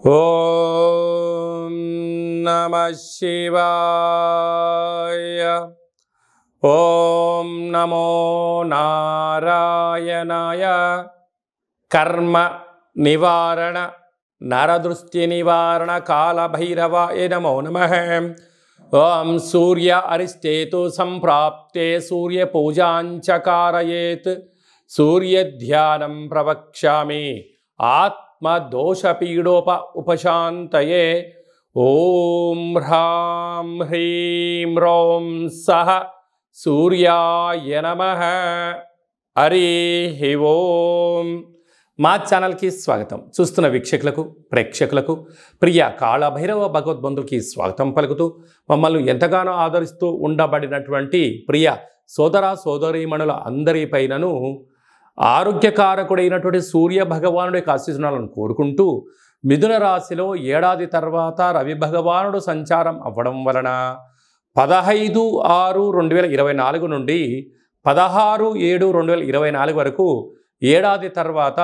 ఓం నమః శివాయ. ఓం నమో నారాయణాయ. కర్మ నివారణ నరదృష్టి నివారణ కాళభైరవాయ నమో నమః. ఓం సూర్య అరిష్టేతు సంప్రాప్తే సూర్య పూజాంచ కారయేత్. సూర్యధ్యానం ప్రవక్ష్యామి ఆత్మదోషపీడోప ఉపశాంతయే. ఓం హ్రాం హ్రీం రోం సహ సూర్యాయ నమః. హరి ఓం. మా ఛానల్కి స్వాగతం. చూస్తున్న వీక్షకులకు ప్రేక్షకులకు ప్రియ కాళభైరవ భగవద్బంధులకి స్వాగతం పలుకుతూ మమ్మల్ని ఎంతగానో ఆదరిస్తూ ఉండబడినటువంటి ప్రియ సోదర సోదరీమణుల అందరిపైనను ఆరోగ్యకారకుడైనటువంటి సూర్య భగవానుడి యొక్క ఆశీస్సులను కోరుకుంటూ మిథున రాశిలో ఏడాది తర్వాత రవి భగవానుడు సంచారం అవ్వడం వలన 15/6/2024 నుండి 16/7/2024 వరకు ఏడాది తర్వాత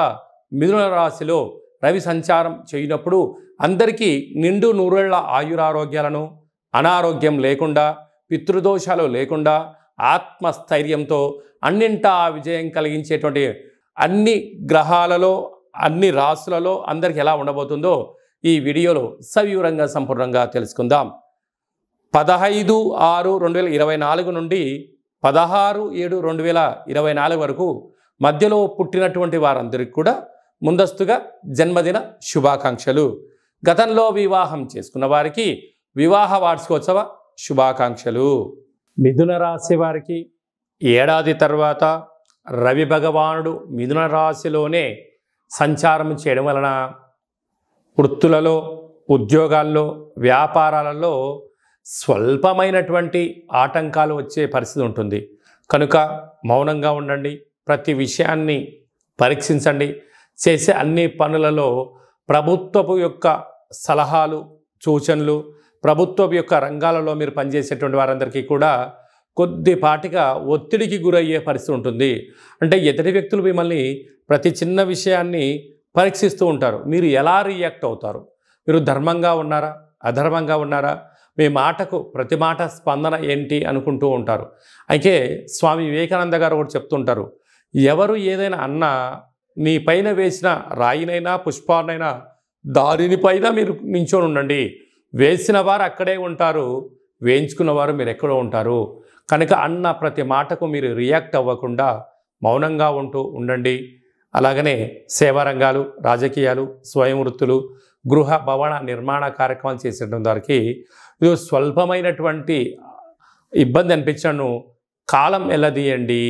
మిథున రాశిలో రవి సంచారం చేయనప్పుడు అందరికీ నిండు నూరేళ్ల ఆయురారోగ్యాలను, అనారోగ్యం లేకుండా, పితృదోషాలు లేకుండా, ఆత్మస్థైర్యంతో అన్నింటా విజయం కలిగించేటువంటి అన్ని గ్రహాలలో అన్ని రాశులలో అందరికీ ఎలా ఉండబోతుందో ఈ వీడియోలో సవివరంగా సంపూర్ణంగా తెలుసుకుందాం. 15/6/2024 నుండి 16/7/2024 వరకు మధ్యలో పుట్టినటువంటి వారందరికీ కూడా ముందస్తుగా జన్మదిన శుభాకాంక్షలు. గతంలో వివాహం చేసుకున్న వారికి వివాహ వార్షికోత్సవ శుభాకాంక్షలు. మిథున రాశి వారికి ఏడాది తర్వాత రవి భగవానుడు మిథున రాశిలోనే సంచారం చేయడం వలన వృత్తులలో, ఉద్యోగాల్లో, వ్యాపారాలలో స్వల్పమైనటువంటి ఆటంకాలు వచ్చే పరిస్థితి ఉంటుంది. కనుక మౌనంగా ఉండండి. ప్రతి విషయాన్ని పరీక్షించండి. చేసే అన్ని పనులలో ప్రభుత్వపు యొక్క సలహాలు, సూచనలు, ప్రభుత్వం యొక్క రంగాలలో మీరు పనిచేసేటువంటి వారందరికీ కూడా కొద్దిపాటిగా ఒత్తిడికి గురయ్యే పరిస్థితి ఉంటుంది. అంటే ఎదుటి వ్యక్తులు మిమ్మల్ని ప్రతి చిన్న విషయాన్ని పరీక్షిస్తూ ఉంటారు. మీరు ఎలా రియాక్ట్ అవుతారు? మీరు ధర్మంగా ఉన్నారా, అధర్మంగా ఉన్నారా, మీ మాటకు ప్రతి మాట స్పందన ఏంటి అనుకుంటూ ఉంటారు. అయితే స్వామి వివేకానంద గారు ఒకటి చెప్తుంటారు, ఎవరు ఏదైనా అన్నా నీ పైన వేసిన రాయినైనా పుష్పాన్నైనా దారిని పైన మీరు నించొని ఉండండి. వేసిన వారు అక్కడే ఉంటారు, వేయించుకున్నవారు మీరు ఎక్కడో ఉంటారు. కనుక అన్న ప్రతి మాటకు మీరు రియాక్ట్ అవ్వకుండా మౌనంగా ఉండండి. అలాగనే సేవా రంగాలు, రాజకీయాలు, స్వయం వృత్తులు, గృహ భవన నిర్మాణ కార్యక్రమాలు చేసేటువంటి వారికి ఇది స్వల్పమైనటువంటి ఇబ్బంది అనిపించను కాలం ఎల్లదీయండి.